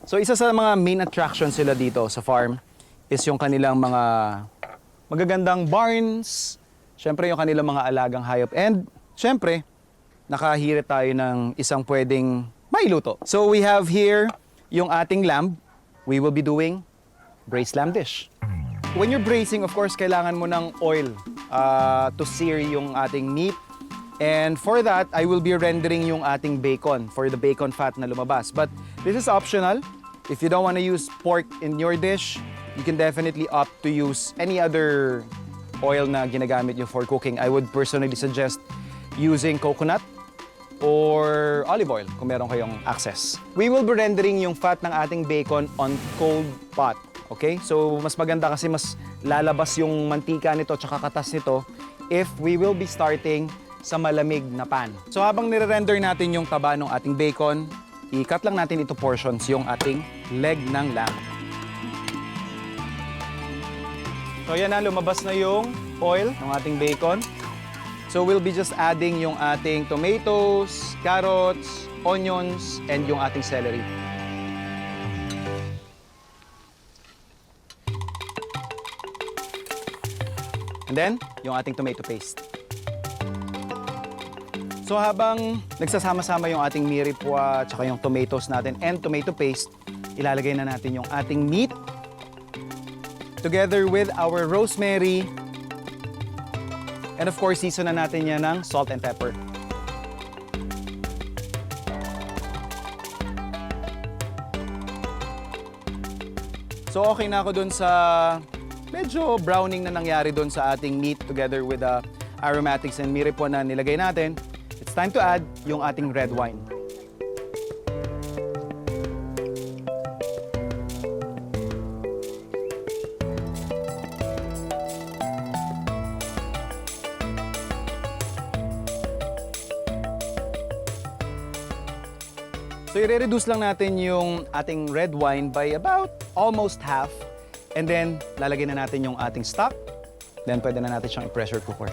So isa sa mga main attractions sila dito sa farm is yung kanilang mga magagandang barns, syempre yung kanilang mga alagang hayop, and syempre nakahirit tayo ng isang pwedeng mailuto. So we have here yung ating lamb. We will be doing braised lamb dish. When you're braising, of course, kailangan mo ng oil to sear yung ating meat. And for that, I will be rendering yung ating bacon for the bacon fat na lumabas. But this is optional. If you don't want to use pork in your dish, you can definitely opt to use any other oil na ginagamit nyo for cooking. I would personally suggest using coconut or olive oil kung meron kayong access. We will be rendering yung fat ng ating bacon on cold pot. Okay? So mas maganda kasi mas lalabas yung mantika nito tsaka katas nito if we will be starting sa malamig na pan. So habang nire-render natin yung taba ng ating bacon, i-cut lang natin into portions yung ating leg ng lamb. So yan na, lumabas na yung oil ng ating bacon. So we'll be just adding yung ating tomatoes, carrots, onions, and yung ating celery. And then, yung ating tomato paste. So habang nagsasama-sama yung ating miripwa at yung tomatoes natin and tomato paste, ilalagay na natin yung ating meat together with our rosemary. And of course, season na natin yan ng salt and pepper. So okay na ako dun sa medyo browning na nangyari dun sa ating meat together with the aromatics and miripwa na nilagay natin. It's time to add yung ating red wine. So i-reduce lang natin yung ating red wine by about almost half. And then lalagay na natin yung ating stock. Then pwede na natin siyang i-pressure cooker.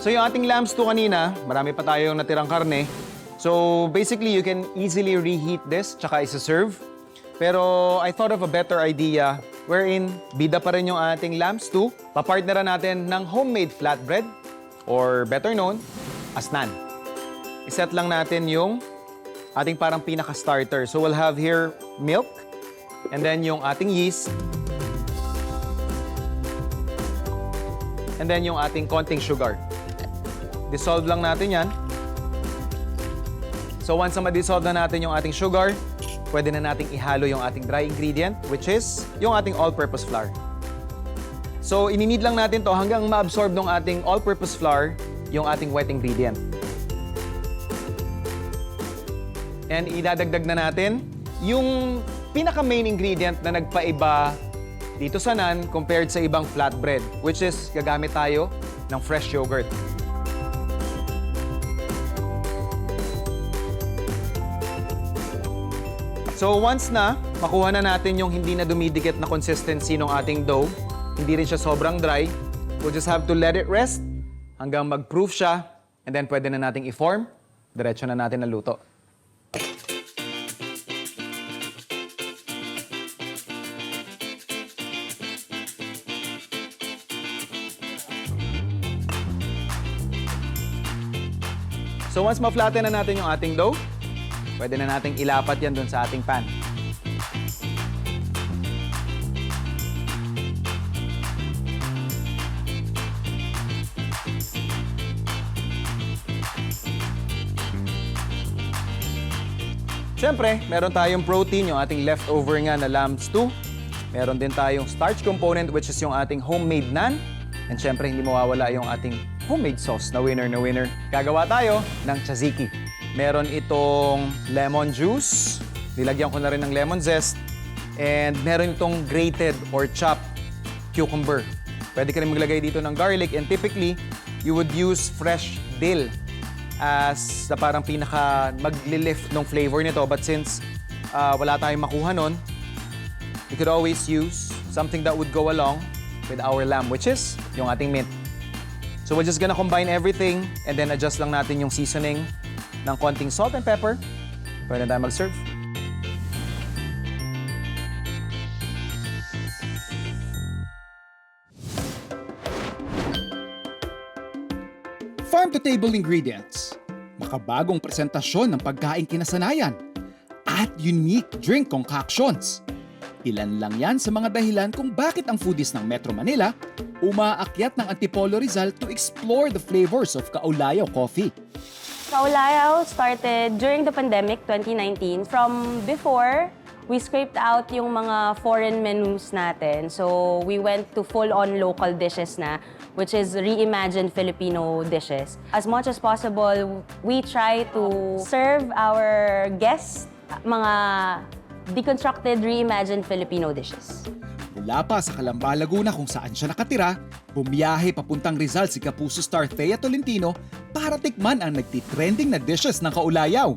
So yung ating lamb stew kanina, marami pa tayong natirang karne. So basically, you can easily reheat this, tsaka isa-serve. Pero I thought of a better idea wherein bida pa rin yung ating lamb stew. Papartneran natin ng homemade flatbread or better known as naan. Iset lang natin yung ating parang pinaka-starter. So we'll have here milk and then yung ating yeast. And then yung ating konting sugar. Dissolve lang natin yan. So once na ma-dissolve na natin yung ating sugar, pwede na nating ihalo yung ating dry ingredient, which is yung ating all-purpose flour. So ininid lang natin to hanggang ma-absorb ng ating all-purpose flour yung ating wet ingredient. And idadagdag na natin yung pinaka-main ingredient na nagpaiba dito sa naan compared sa ibang flatbread, which is gagamit tayo ng fresh yogurt. So once na makuha na natin yung hindi na dumidikit na consistency ng ating dough, hindi rin siya sobrang dry, we'll just have to let it rest hanggang mag-proof siya, and then pwede na nating i-form, diretso na natin na luto. So once ma-flatten na natin yung ating dough, pwede na nating ilapat yan dun sa ating pan. Siyempre, meron tayong protein, yung ating leftover nga na lamb stew. Meron din tayong starch component, which is yung ating homemade naan. And siyempre, hindi mawawala yung ating homemade sauce na winner na winner. Gagawa tayo ng tzatziki. Meron itong lemon juice. Nilagyan ko na rin ng lemon zest. And meron itong grated or chopped cucumber. Pwede ka rin maglagay dito ng garlic. And typically, you would use fresh dill as na parang pinaka magli-lift ng flavor nito. But since wala tayong makuha nun, we could always use something that would go along with our lamb, which is yung ating mint. So we're just gonna combine everything and then adjust lang natin yung seasoning ng konting salt and pepper. Pwede na tayo mag-serve. Farm-to-table ingredients, makabagong presentasyon ng pagkain kinasanayan, at unique drink concoctions. Ilan lang yan sa mga dahilan kung bakit ang foodies ng Metro Manila umaakyat ng Antipolo Rizal to explore the flavors of Kaulayaw coffee. Kaulayaw started during the pandemic, 2019. From before, we scraped out yung mga foreign menus natin. So we went to full-on local dishes na, which is reimagined Filipino dishes. As much as possible, we try to serve our guests mga deconstructed, reimagined Filipino dishes. Mula pa sa Calamba, Laguna kung saan siya nakatira, bumiyahe papuntang Rizal si Kapuso star Thea Tolentino para tikman ang nagtitrending na dishes ng Kaulayaw.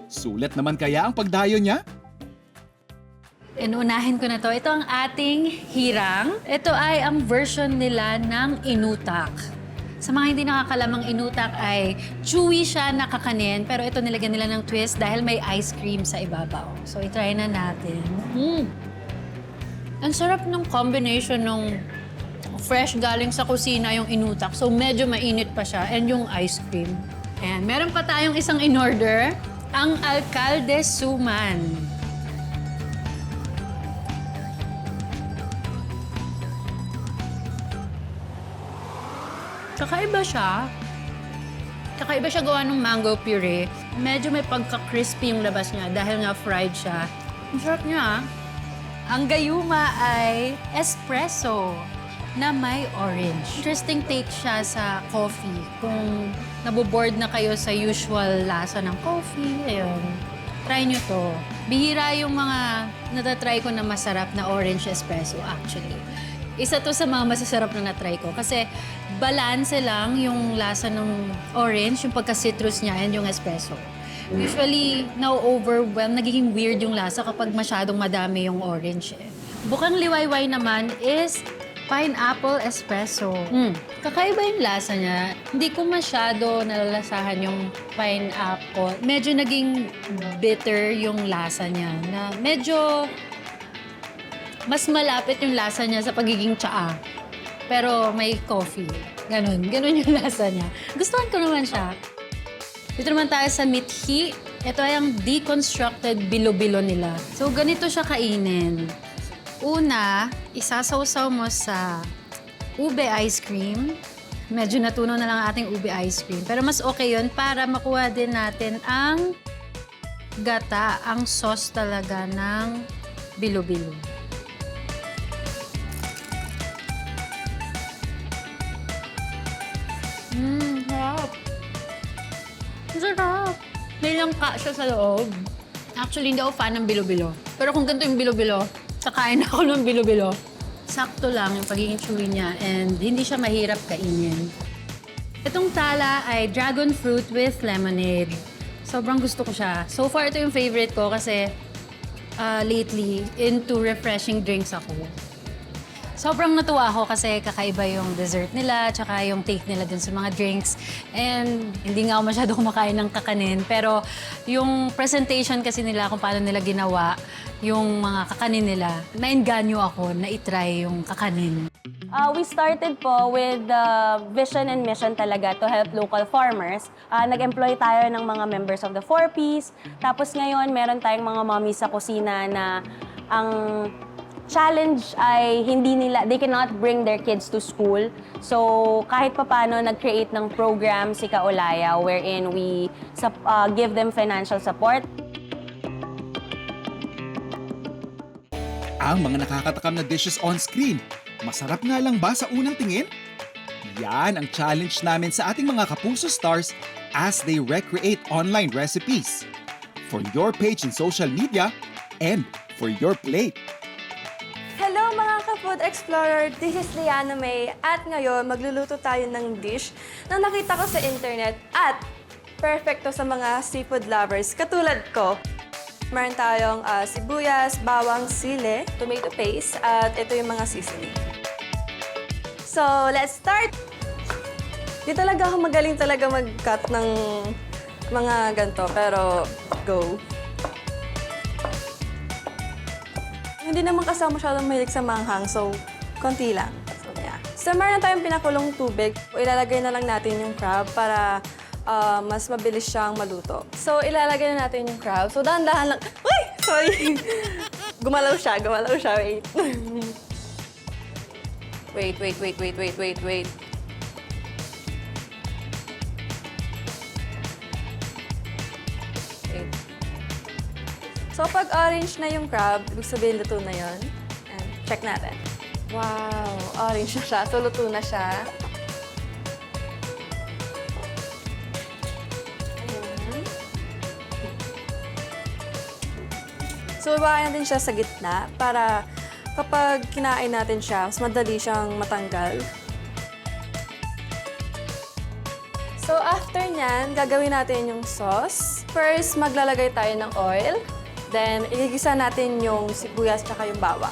Sulit naman kaya ang pagdayo niya? Inuunahin ko na to. Ito ang ating hirang. Ito ay ang version nila ng inutak. Sa mga hindi nakakalamang inutak ay chewy siya, nakakanin, pero ito nilagyan nila ng twist dahil may ice cream sa ibabaw. So, itry na natin. Ang sarap ng combination ng fresh galing sa kusina yung inutak. So, medyo mainit pa siya and yung ice cream. And meron pa tayong isang in-order, ang Alcalde Suman. Kakaiba siya. Kakaiba siya gawa ng mango puree. Medyo may pagka-crispy yung labas niya dahil nga fried siya. Ang sarap niya. Ang gayuma ay espresso na may orange. Interesting take siya sa coffee. Kung naboboard na kayo sa usual lasa ng coffee, ayun. Try nyo to. Bihira yung mga natatry ko na masarap na orange espresso actually. Isa to sa mga masasarap na natry ko kasi balanse lang yung lasa ng orange, yung pagka-citrus niya and yung espresso. Usually, na-overwhelm, nagiging weird yung lasa kapag masyadong madami yung orange eh. Bukang liwayway naman is pineapple espresso. Kakaiba yung lasa niya. Hindi ko masyado nalalasahan yung pineapple. Medyo naging bitter yung lasa niya na medyo mas malapit yung lasa niya sa pagiging tsaa. Pero may coffee. Ganon yung lasa niya. Gustuhan ko naman siya. Dito naman tayo sa mithi. Ito ay ang deconstructed bilo-bilo nila. So, ganito siya kainin. Una, isasawsaw mo sa ube ice cream. Medyo natunaw na lang ating ube ice cream. Pero mas okay yun para makuha din natin ang gata, ang sauce talaga ng bilo-bilo. Sarap. Sarap. May langka siya sa loob. Actually, hindi ako fan ng bilo-bilo. Pero kung ganito yung bilo-bilo, kakain ako ng bilo-bilo. Sakto lang yung pagiging chewy niya and hindi siya mahirap kainin. Itong tala ay dragon fruit with lemonade. Sobrang gusto ko siya. So far, ito yung favorite ko kasi lately, into refreshing drinks ako. Sobrang natuwa ako kasi kakaiba yung dessert nila, tsaka yung take nila dun sa mga drinks. And hindi nga ako masyado kumakain ng kakanin, pero yung presentation kasi nila kung paano nila ginawa yung mga kakanin nila, nainganyo ako na itry yung kakanin. We started po with the vision and mission talaga to help local farmers. Nag-employ tayo ng mga members of the 4Ps. Tapos ngayon, meron tayong mga mommies sa kusina na ang challenge ay they cannot bring their kids to school. So kahit papano nag-create ng program si Kaulayaw wherein we give them financial support. Ang mga nakakatakam na dishes on screen, masarap nga lang ba sa unang tingin? Yan ang challenge namin sa ating mga Kapuso stars as they recreate online recipes. For your page in social media and for your plate. Hello mga ka-food Explorer, this is Liana May at ngayon magluluto tayo ng dish na nakita ko sa internet at perfecto sa mga seafood lovers katulad ko. Meron tayong sibuyas, bawang, sili, tomato paste at ito yung mga seasoning. So, let's start! Di talaga ako magaling talaga mag-cut ng mga ganito, pero go! Hindi naman kasama masyadong mahilig sa manghang, so konti lang. So, yeah. So, meron tayong pinakulong tubig. Ilalagay na lang natin yung crab para mas mabilis siyang maluto. So, ilalagay na natin yung crab. So, dahan-dahan lang. Uy! Sorry! Gumalaw siya, wait. Wait. Wait. So, pag orange na yung crab, ibig sabihin luto na yun. And check natin. Wow, orange na siya. So, luto na siya. Ayan. So, ibahin natin siya sa gitna para kapag kinain natin siya, mas madali siyang matanggal. So, after nyan, gagawin natin yung sauce. First, maglalagay tayo ng oil. Then, igigisa natin yung sibuyas tsaka yung bawang.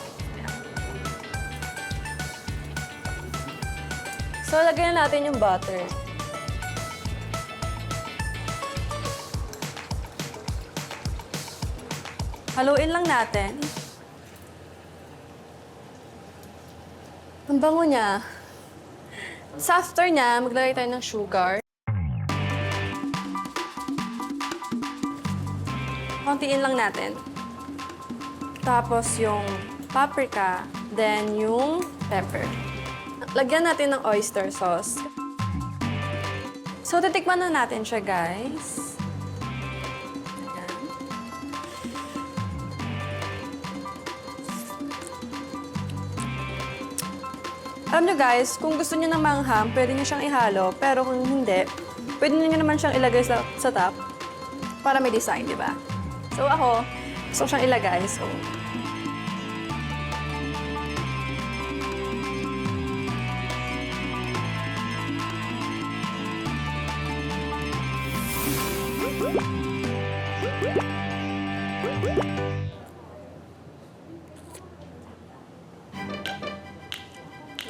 So, lagyan na natin yung butter. Haluin lang natin. Ang bango niya. Sa after niya, maglalagay tayo ng sugar. Kontiin lang natin. Tapos yung paprika, then yung pepper. Lagyan natin ng oyster sauce. So, titikman na natin siya, guys. Ayan. Alam nyo, guys, kung gusto nyo ng manghang, pwede nyo siyang ihalo. Pero kung hindi, pwede nyo naman siyang ilagay sa top para may design, di ba? So ako, gusto ko siyang ilagay. So,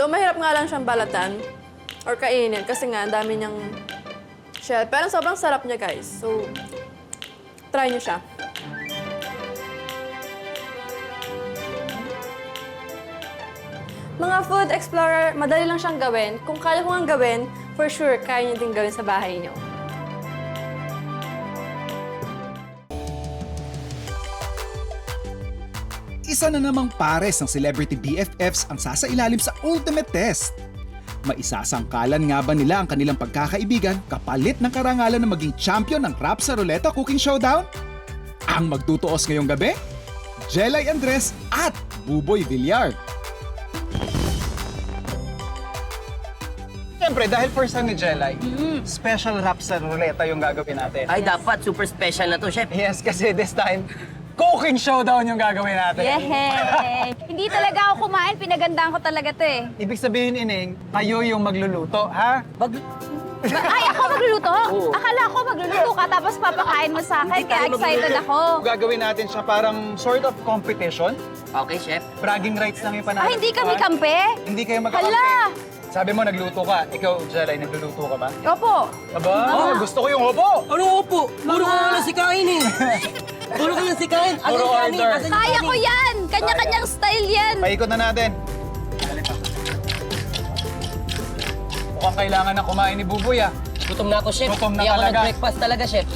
mahirap nga lang siyang balatan or kainin kasi nga ang dami niyang shell. Pero sobrang sarap niya, guys. So, try niyo siya. Mga food explorer, madali lang siyang gawin. Kung kaya ko nga gawin, for sure, kaya niyo din gawin sa bahay niyo. Isa na namang pares ng celebrity BFFs ang sasailalim sa ultimate test. Maisasangkalan nga ba nila ang kanilang pagkakaibigan kapalit ng karangalan na maging champion ng Rap sa Ruleta Cooking Showdown? Ang magtutuos ngayong gabi? Jelay Andres at Buboy Villar. Siyempre, dahil first time ni Jelay, special rap sa ruleta yung gagawin natin. Ay, dapat. Super special na to, Chef. Yes, kasi this time, cooking showdown yung gagawin natin. Yehey! Hindi talaga ako kumain, pinagandaan ko talaga to eh. Ibig sabihin, Ining, kayo yung magluluto, ha? Ay, ako magluluto? Akala ko magluluto ka tapos papakain mo sa akin, kaya excited ako. Gagawin natin siya parang sort of competition. Okay, Chef. Bragging rights lang yung panalo. Ay, hindi kami kampe? Hindi kayo magkakampi. Hala! Sabi mo, nagluto ka. Ikaw, Jelay, nagluluto ka ba? Opo. Aba, gusto ko yung opo. Ano po? Puro ka lang sikain eh. Puro ka lang sikain. Puro order. Kaya ko yan! Kanya-kanyang style yan! Paikot na natin. Mukhang kailangan na kumain ni Buboy, ah. Gutom na ako, Chef. Gutom na Hindi ako talaga. nag-breakfast talaga, Chef.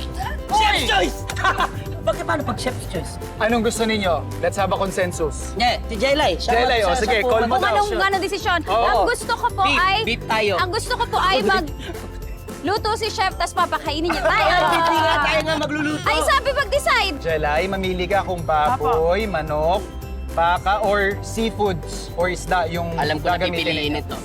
Chef's choice! Bakit paano pag Chef's choice? Anong gusto ninyo? Let's have a consensus. Yeah, si Jelay. Jelay, oh, sige, call mo Kung daw. anong desisyon. Oo. Ang gusto ko po Beef, ay... beef tayo. Ang gusto ko po ay luto si chef, tapos papakainin niya tayo. Hindi nga tayo nga magluluto. Ay, sabi mag-decide. Jelay, mamili ka kung baboy, manok, baka, or seafoods, or isda yung Alam ko na gagamitin pipiliin ninyo. ito.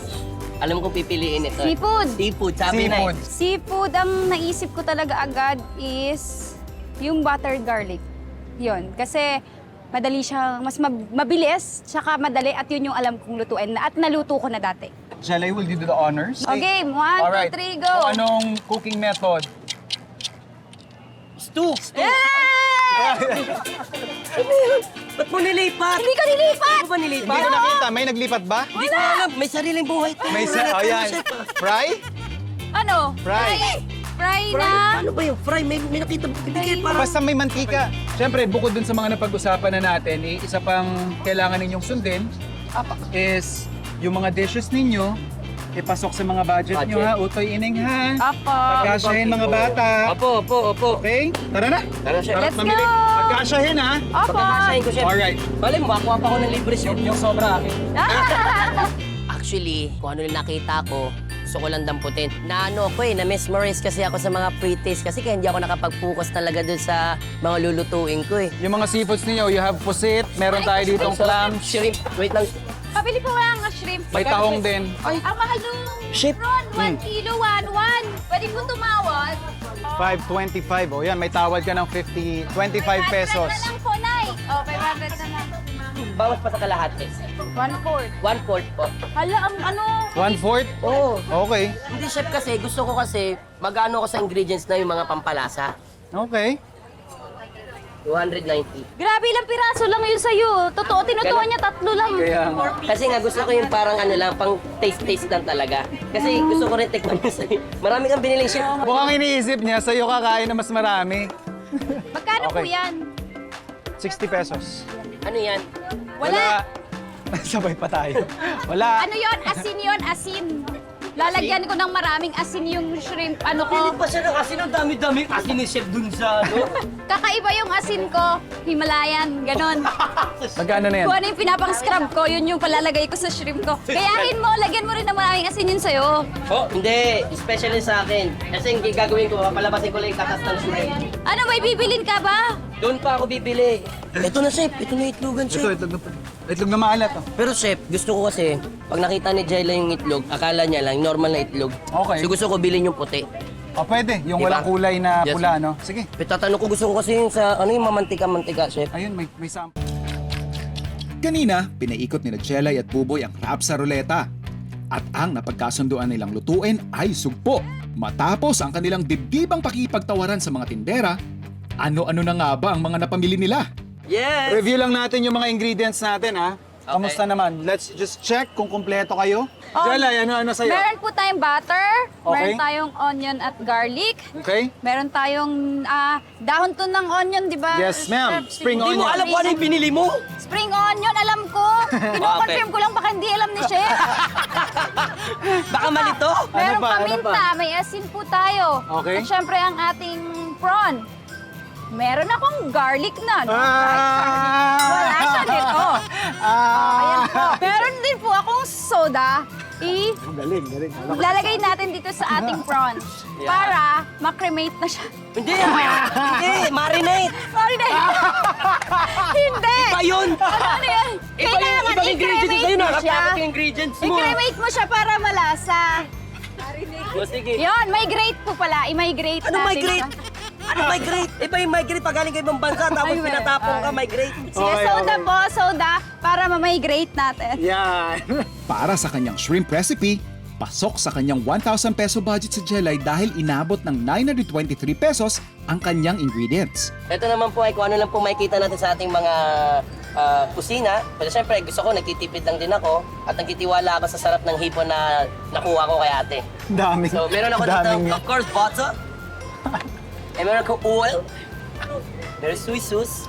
Alam ko pipiliin ito. Seafood. Seafood, sabi na eh. Seafood. Seafood, ang naisip ko talaga agad is yung buttered garlic. Yun. Kasi madali siyang, mas mabilis, tsaka madali at yun yung alam kong lutuin na, at naluto ko na dati. Jelay, will you do the honors? Okay, 1, Alright. 2, 3, go! Kung anong cooking method? Stu! Ba't mo nilipat? Hindi ko nilipat! Ano ba nilipat? Hindi ko nakita. May naglipat ba? Hindi ko alam. May sariling buhay. May sa... Oh, yan. Fry? Ano? Fry. Fry na? Ano ba yung fry? May nakita mo. Ibigay para. Basta may mantika. Siyempre, bukod dun sa mga napag-usapan na natin, isa pang kailangan ninyong sundin is yung mga dishes ninyo, ipasok sa mga budget nyo ha. Utoy ining ha. Apo. Pagkasyahin mga bata. Opo. Okay? Tara na. Tara, chef. Let's Mamili. go! Pagkasyahin ha. Opo. Pagkakasahin ko, chef. Alright. Bale, makakuha pa ako ng libre, chef. Yung sobra akin. Actually, kung ano yung nakita ko, gusto ko lang damputin. Na na-mesmerize kasi ako sa mga pre-taste kasi kaya hindi ako nakapag-focus talaga dun sa mga lulutuin ko eh. Yung mga seafoods ninyo, you have pusit, meron tayo ditong clams, Shrimp. Wait lang. Pabili po lang ang shrimp. may tahong din. Ang mahal nung Shrimp. Ron, 1 kilo, 1. Pwede po tumawad. 525. O yan, may tawad ka ng 25 pesos. 500 na lang po, Nay. Oh, 500 na lang. Bawas pa sa kalahati. 1/4. 1/4 po. Hala, ang ano? 1/4? Oo. Okay. Hindi, chef, kasi gusto ko kasi mag-ano ko sa ingredients na yung mga pampalasa. Okay. 290. Grabe, ilang piraso lang yun sa'yo. Totoo, tinutuan Ganun. niya 3 lang. Kaya nga. Kasi nga gusto ko yung parang ano lang, pang taste lang talaga. Kasi gusto ko rin tikman yung sa'yo. Marami kang biniling chef. Mukhang iniisip niya, sa'yo kakain na mas marami. Magkano po Okay. yan? 60 pesos. Ano yan? Wala. Sabay pa tayo. Wala. Ano yon? Asin yon, asin. Lalagyan ko ng maraming asin yung shrimp. Ano ko? Hindi pa siya ng asin. Ang dami-dami asin ni chef dun sa ano. Kakaiba yung asin ko. Himalayan, ganon. Magkano na yan? Kung ano yung pinapang-scrub ko, yun yung palalagay ko sa shrimp ko. Kayahin mo, lagyan mo rin ng maraming asin yun sa'yo. Oh, hindi. Especially sa akin. Kasi yung gagawin ko, papalabasin ko lang yung katas ng shrimp. Ano, may bibilin ka ba? Doon pa ako bibili. Ito na, chef. Ito na itlogan, chef. Itlog na maalat. Oh. Pero chef, gusto ko kasi, pag nakita ni Jayla yung itlog, akala niya lang, normal na itlog. Okay. So gusto ko bilhin yung puti. O pwede, yung Diba? walang kulay na Yes. pula, no? Sige. Tatanong ko, gusto ko kasi yung sa, ano yung mamantika-mantika, chef. Ayun, may sample. Kanina, pinaikot ni Jelay at Buboy ang crab sa ruleta. At ang napagkasunduan nilang lutuin ay sugpo. Matapos ang kanilang dibdibang pakipagtawaran sa mga tindera, ano-ano na nga ba ang mga napamili nila? Yes! Review lang natin yung mga ingredients natin, ha? Okay. Kamusta naman? Let's just check kung kumpleto kayo. Jelay, ano sa'yo? Meron po tayong butter, Okay. meron tayong onion at garlic, Okay? meron tayong dahon to ng onion, di ba? Yes, ma'am. Spring Hindi mo onion. alam kung ano yung binili mo? Spring onion, alam ko. Kino-confirm ko lang, baka hindi alam ni Chef. Baka malito? Merong pa? Ano paminta, may asin po tayo. Okay. At syempre ang ating prawn. Meron akong garlic na, no? Wala siya nito. Ayan po. Meron din po akong soda. Galing. Lalagay natin dito sa ating prawn para makremate na siya. Hindi! Hindi! Marinate! Marinate! Hindi! Iba yun! Ano yan? Kailangan ibang ingredients i-cremate sa'yo na. mo siya. Kapag yung ingredients mo. I-cremate mo siya para malasa. O, sige. Yun, migrate po pala. I-migrate Ano natin. migrate? Ano migrate? Iba yung migrate pag galing ka ibang bansa tapos Ay, pinatapong ka, migrate. Sige, Okay, soda okay. po, soda, para ma-migrate natin. Yan. Para sa kanyang shrimp recipe, pasok sa kanyang 1,000 peso budget si Jelay dahil inabot ng 923 pesos ang kanyang ingredients. Ito naman po ay kung ano lang po makikita natin sa ating mga kusina. Pero syempre, gusto ko, nagtitipid lang din ako at nagtitiwala ako sa sarap ng hipon na nakuha ko kay ate. Dami. So, meron ako dito, Daming- of course, butter. And meron ako oil. There's soy sauce.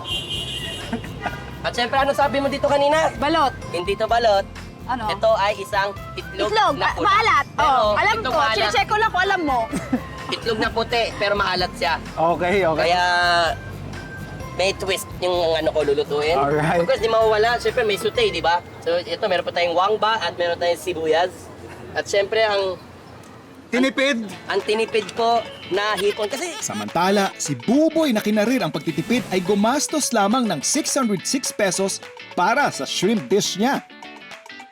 At syempre, ano sabi mo dito kanina? Balot. Hindi to balot. Ano? Ito ay isang itlog, Itlog, na puti. maalat. Pero, Oh, alam itlog ko, maalat. check ko lang kung alam mo. Itlog na puti, pero maalat siya. Okay. Kaya may twist yung ano ko lulutuin. Alright. Of course, di mawawala. Siyempre, may sute, di ba? So, ito, meron pa tayong wangba at meron tayong sibuyas. At siyempre, ang Tinipid. tinipid ko na hipon. Kasi Samantala, si Buboy na kinarir ang pagtitipid ay gumastos lamang ng 606 pesos para sa shrimp dish niya.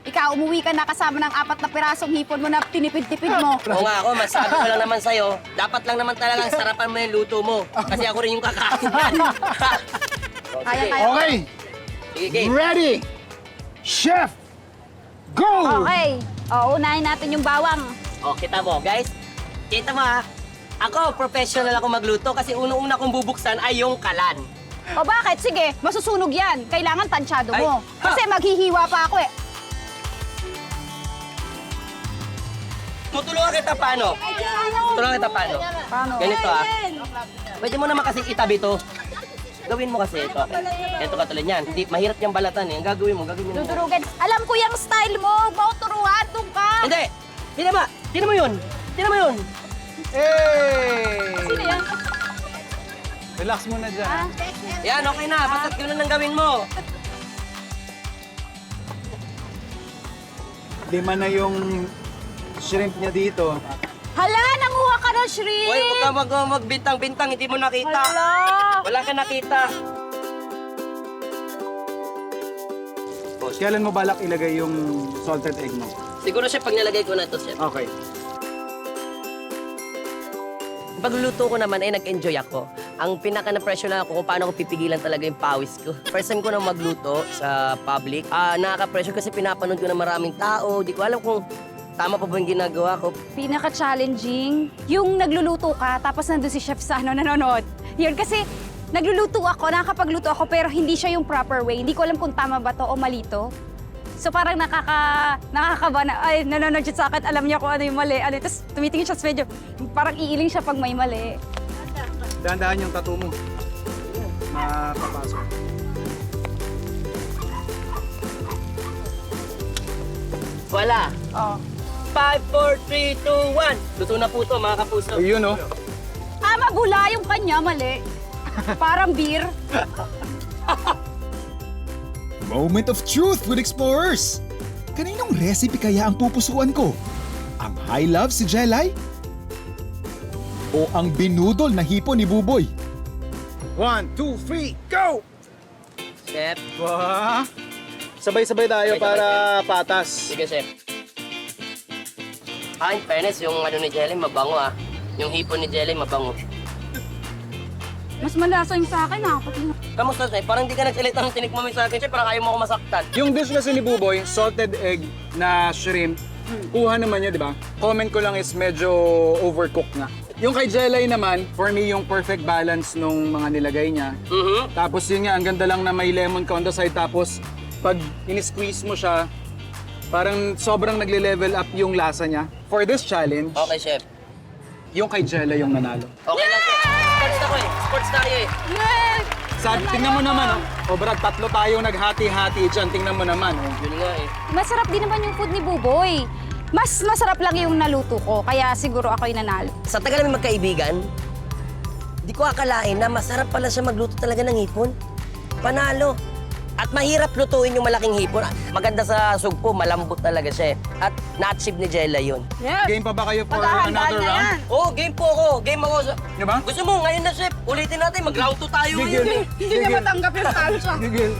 Ikaw, umuwi ka na kasama ng 4 na pirasong hipon mo na tinipid-tipid mo. oo nga ako, masabi ko lang naman sa'yo, dapat lang naman talagang sarapan mo yung luto mo. Kasi ako rin yung kakain. Kaya. Okay. Sige, game. Ready! Chef! Go! Okay. O, unahin natin yung bawang. O, kita mo, guys. Kita mo ha. Ako, professional ako magluto kasi unang-una kong bubuksan ay yung kalan. O bakit? Sige, masusunog yan. Kailangan tansyado mo. Ay, Kasi maghihiwa pa ako eh. Tutulungan kita paano? Tutulungan kita paano? Paano? Ganito ah. Pwede mo naman kasi itabi to. Gawin mo kasi ito. Ito katulad yan. Hindi, mahirap yung balatan eh. Ang gagawin mo. Dudurugan. Alam ko yung style mo. Mauturuan doon ka. Hindi! Tingnan mo yun! Tingnan mo yun! Hey! Sino yan? Relax muna dyan. Yan, okay na. Basta't ganun ang gawin mo. 5 na yung shrimp niya dito. Hala, nanguha ka ng shrimp. Uy, huwag ka magbintang-bintang. Hindi mo nakita. Hala. Wala ka nakita. Kailan mo balak ilagay yung salted egg mo? Siguro siya pag nilagay ko na ito, chef. Okay. Pagluluto ko naman ay nag-enjoy ako. Ang pinaka na-pressure lang ako kung paano ko pipigilan talaga yung pawis ko. First time ko na magluto sa public. Nakaka-pressure kasi pinapanood ko na maraming tao. Di ko alam kung tama pa ba yung ginagawa ko. Pinaka-challenging, yung nagluluto ka, tapos nandun si chef sa nanonood. Yun, kasi nagluluto ako, nakakapagluto ako, pero hindi siya yung proper way. Hindi ko alam kung tama ba to o mali to. So parang nakakaba na, ay, nanonood siya sa akin, alam niya kung ano yung mali. Tapos tumitingin siya sa video, parang iiling siya pag may mali. Dahan-dahan yung tattoo mo. Mapapasok. Wala. Oh. 5, 4, 3, 2, 1. Luto na po ito, mga kapuso. Ayun oh. Mabula yung kanya, mali. Parang beer. Moment of truth with explorers! Kaninong recipe kaya ang pupusuan ko? Ang high love si Jelay? O ang binudol na hipon ni Buboy? 1, 2, 3, go! Chef. Wah! Sabay-sabay tayo para patas. Sige, chef. In fairness, yung ano ni Jelly, mabango ah. Yung hipon ni Jelly, mabango. Mas malasa yung sa akin, ha? Kamusta, chef? Parang hindi ka nagsalita ng tinik mo sa akin, chef. Parang ayaw mo ako masaktan. Yung dish kasi ni Buboy, salted egg na shrimp, kuha naman niya, di ba? Comment ko lang is medyo overcooked na. Yung kay Jelay naman, for me, yung perfect balance nung mga nilagay niya. Tapos yun nga, ang ganda lang na may lemon ka on the side. Tapos pag in-squeeze mo siya, parang sobrang nagle-level up yung lasa niya. For this challenge, Okay, chef. yung kay Jelay yung nanalo. Okay lang, chef. Sports ako eh. Sports tayo eh. Tingnan mo naman, oh. O Brad, 3 tayo naghati-hati dyan. Tingnan mo naman, oh. Yun nga eh. Masarap din naman yung food ni Buboy. Mas masarap lang yung naluto ko, kaya siguro ako yung nanalo. Sa tagal namin magkaibigan, di ko akalain na masarap pala siya magluto talaga ng hipon. Panalo. At mahirap lutuin yung malaking hipon. Maganda sa sugpo, malambot talaga siya eh. At na-achieve ni Jella yun. Yes. Game pa ba kayo for Maghahandaan another na round? yan. Oo, game po ako. Game ako. Di ba? Gusto mo, ngayon na chef. Ulitin natin. Mag-round 2 tayo Gigil. ngayon eh. Hindi niya matanggap yung tansya. Gigil.